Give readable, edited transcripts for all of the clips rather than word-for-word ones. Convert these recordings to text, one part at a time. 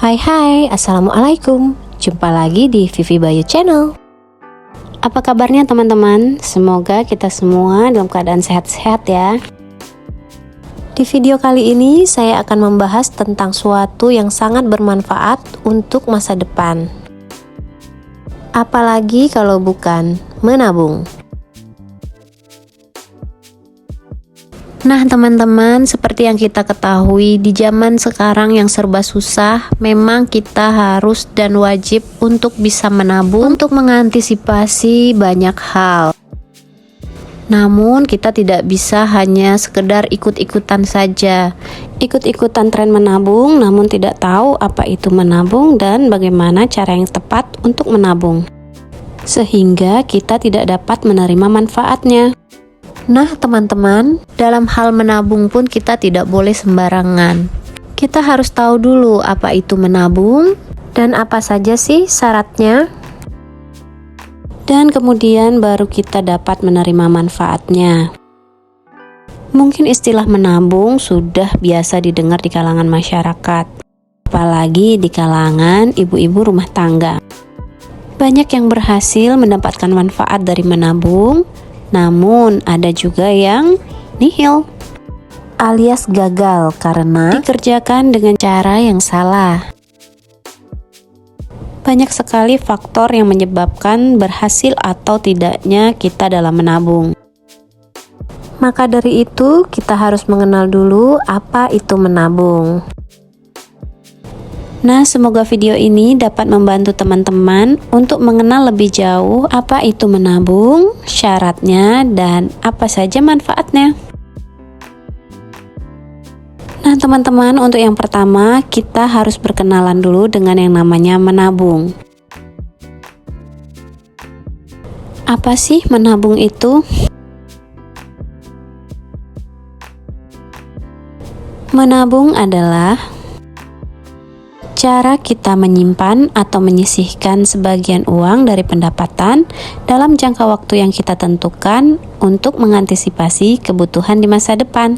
Hai hai, Assalamualaikum. Jumpa lagi di Vivi Bayu Channel. Apa kabarnya teman-teman? Semoga kita semua dalam keadaan sehat-sehat ya. Di video kali ini saya akan membahas tentang suatu yang sangat bermanfaat untuk masa depan. Apalagi kalau bukan menabung. Nah teman-teman, seperti yang kita ketahui di zaman sekarang yang serba susah, memang kita harus dan wajib untuk bisa menabung untuk mengantisipasi banyak hal. Namun kita tidak bisa hanya sekedar ikut-ikutan saja. Ikut-ikutan tren menabung namun tidak tahu apa itu menabung dan bagaimana cara yang tepat untuk menabung. Sehingga kita tidak dapat menerima manfaatnya. Nah teman-teman, dalam hal menabung pun kita tidak boleh sembarangan. Kita harus tahu dulu apa itu menabung dan apa saja sih syaratnya. Dan kemudian baru kita dapat menerima manfaatnya. Mungkin istilah menabung sudah biasa didengar di kalangan masyarakat, apalagi di kalangan ibu-ibu rumah tangga. Banyak yang berhasil mendapatkan manfaat dari menabung, namun ada juga yang nihil alias gagal karena dikerjakan dengan cara yang salah. Banyak sekali faktor yang menyebabkan berhasil atau tidaknya kita dalam menabung. Maka dari itu kita harus mengenal dulu apa itu menabung. Nah, semoga video ini dapat membantu teman-teman untuk mengenal lebih jauh apa itu menabung, syaratnya, dan apa saja manfaatnya. Nah, teman-teman, untuk yang pertama, kita harus berkenalan dulu dengan yang namanya menabung. Apa sih menabung itu? Menabung adalah cara kita menyimpan atau menyisihkan sebagian uang dari pendapatan dalam jangka waktu yang kita tentukan untuk mengantisipasi kebutuhan di masa depan.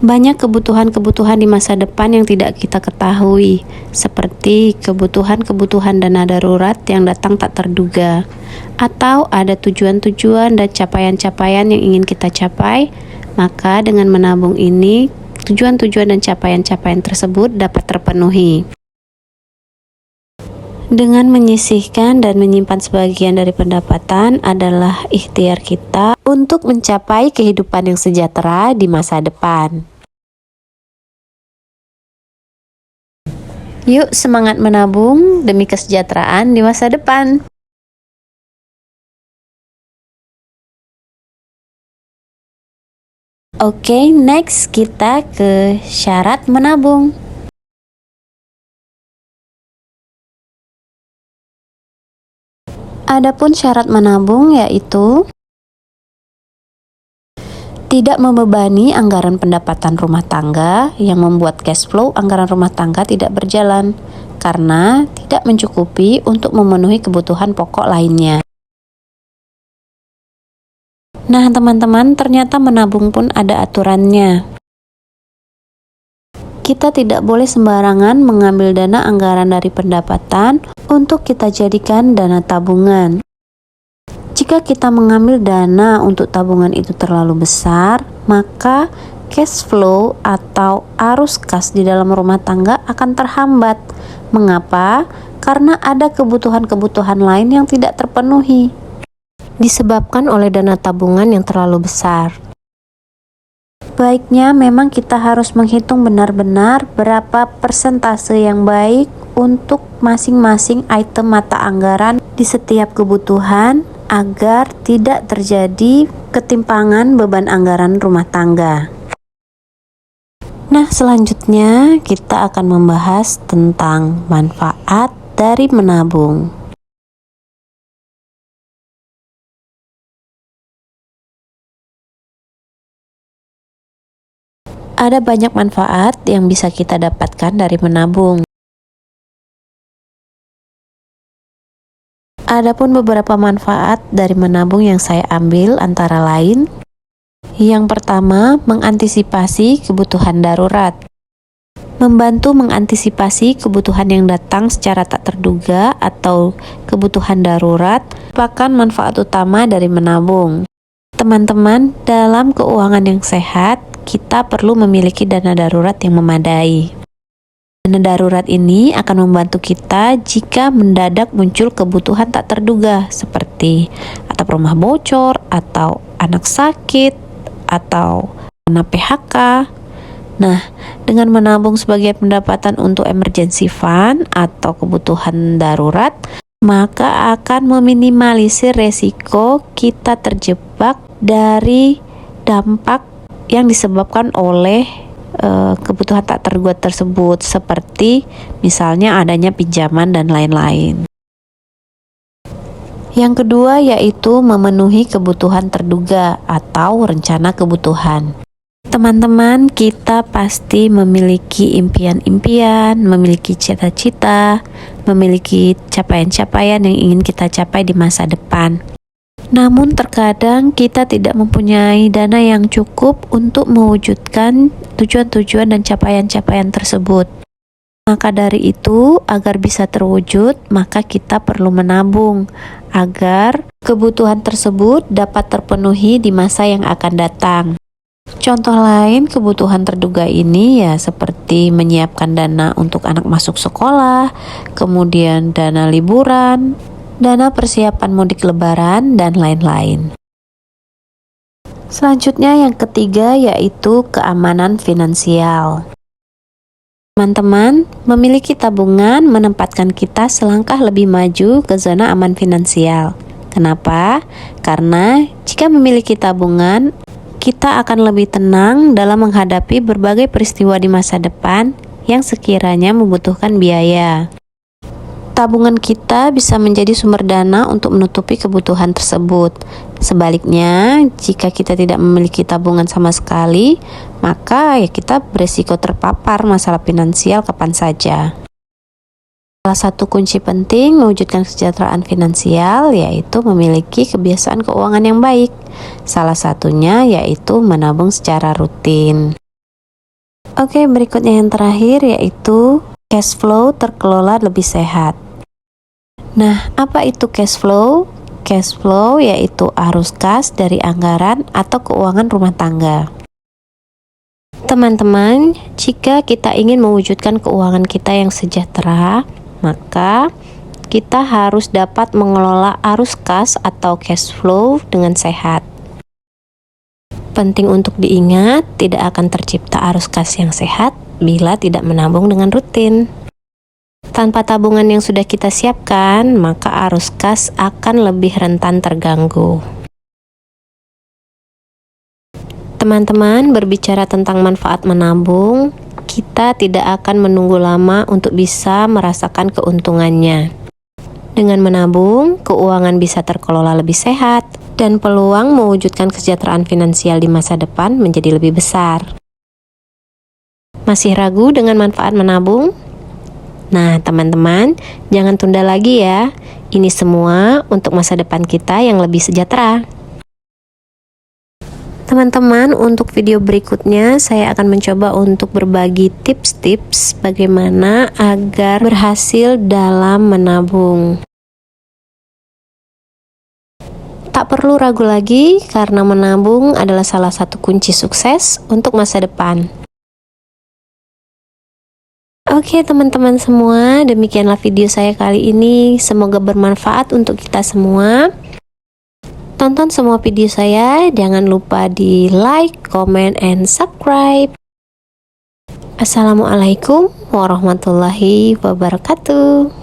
Banyak kebutuhan-kebutuhan di masa depan yang tidak kita ketahui, seperti kebutuhan-kebutuhan dana darurat yang datang tak terduga, atau ada tujuan-tujuan dan capaian-capaian yang ingin kita capai. Maka dengan menabung ini, tujuan-tujuan dan capaian-capaian tersebut dapat terpenuhi. Dengan menyisihkan dan menyimpan sebagian dari pendapatan adalah ikhtiar kita untuk mencapai kehidupan yang sejahtera di masa depan. Yuk semangat menabung demi kesejahteraan di masa depan. Oke, next kita ke syarat menabung. Adapun syarat menabung yaitu tidak membebani anggaran pendapatan rumah tangga yang membuat cash flow anggaran rumah tangga tidak berjalan karena tidak mencukupi untuk memenuhi kebutuhan pokok lainnya. Nah teman-teman, ternyata menabung pun ada aturannya. Kita tidak boleh sembarangan mengambil dana anggaran dari pendapatan untuk kita jadikan dana tabungan. Jika kita mengambil dana untuk tabungan itu terlalu besar, maka cash flow atau arus kas di dalam rumah tangga akan terhambat. Mengapa? Karena ada kebutuhan-kebutuhan lain yang tidak terpenuhi, disebabkan oleh dana tabungan yang terlalu besar. Baiknya memang kita harus menghitung benar-benar berapa persentase yang baik untuk masing-masing item mata anggaran di setiap kebutuhan agar tidak terjadi ketimpangan beban anggaran rumah tangga. Nah, selanjutnya kita akan membahas tentang manfaat dari menabung. Ada banyak manfaat yang bisa kita dapatkan dari menabung. Adapun beberapa manfaat dari menabung yang saya ambil antara lain, Yang pertama, mengantisipasi kebutuhan darurat. Membantu mengantisipasi kebutuhan yang datang secara tak terduga atau kebutuhan darurat merupakan manfaat utama dari menabung. Teman-teman, dalam keuangan yang sehat, kita perlu memiliki dana darurat yang memadai. Dana darurat ini akan membantu kita jika mendadak muncul kebutuhan tak terduga seperti atap rumah bocor, atau anak sakit, atau kena PHK. Nah, dengan menabung sebagai pendapatan untuk emergency fund atau kebutuhan darurat, maka akan meminimalisir resiko kita terjebak dari dampak yang disebabkan oleh kebutuhan tak terduga tersebut, seperti misalnya adanya pinjaman dan lain-lain. Yang kedua yaitu memenuhi kebutuhan terduga atau rencana kebutuhan. Teman-teman, kita pasti memiliki impian-impian, memiliki cita-cita, memiliki capaian-capaian yang ingin kita capai di masa depan. Namun terkadang kita tidak mempunyai dana yang cukup untuk mewujudkan tujuan-tujuan dan capaian-capaian tersebut. Maka dari itu, agar bisa terwujud, maka kita perlu menabung agar kebutuhan tersebut dapat terpenuhi di masa yang akan datang. Contoh lain kebutuhan terduga ini ya seperti menyiapkan dana untuk anak masuk sekolah, kemudian dana liburan, dana persiapan mudik lebaran, dan lain-lain. Selanjutnya yang ketiga yaitu keamanan finansial. Teman-teman, memiliki tabungan menempatkan kita selangkah lebih maju ke zona aman finansial. Kenapa? Karena jika memiliki tabungan, kita akan lebih tenang dalam menghadapi berbagai peristiwa di masa depan yang sekiranya membutuhkan biaya. Tabungan kita bisa menjadi sumber dana untuk menutupi kebutuhan tersebut. Sebaliknya, jika kita tidak memiliki tabungan sama sekali, maka ya kita beresiko terpapar masalah finansial kapan saja. Salah satu kunci penting mewujudkan kesejahteraan finansial yaitu memiliki kebiasaan keuangan yang baik. Salah satunya yaitu menabung secara rutin. Oke, berikutnya yang terakhir yaitu cash flow terkelola lebih sehat. Nah, apa itu cash flow? Cash flow yaitu arus kas dari anggaran atau keuangan rumah tangga. Teman-teman, jika kita ingin mewujudkan keuangan kita yang sejahtera, maka kita harus dapat mengelola arus kas atau cash flow dengan sehat. Penting untuk diingat, tidak akan tercipta arus kas yang sehat bila tidak menabung dengan rutin. Tanpa tabungan yang sudah kita siapkan, maka arus kas akan lebih rentan terganggu. Teman-teman, berbicara tentang manfaat menabung, kita tidak akan menunggu lama untuk bisa merasakan keuntungannya. Dengan menabung, keuangan bisa terkelola lebih sehat, dan peluang mewujudkan kesejahteraan finansial di masa depan menjadi lebih besar. Masih ragu dengan manfaat menabung? Nah, teman-teman, jangan tunda lagi ya. Ini semua untuk masa depan kita yang lebih sejahtera. Teman-teman, untuk video berikutnya saya akan mencoba untuk berbagi tips-tips bagaimana agar berhasil dalam menabung. Tak perlu ragu lagi karena menabung adalah salah satu kunci sukses untuk masa depan. Oke teman-teman semua, demikianlah video saya kali ini. Semoga bermanfaat untuk kita semua. Tonton semua video saya, jangan lupa di like, comment, and subscribe. Assalamualaikum warahmatullahi wabarakatuh.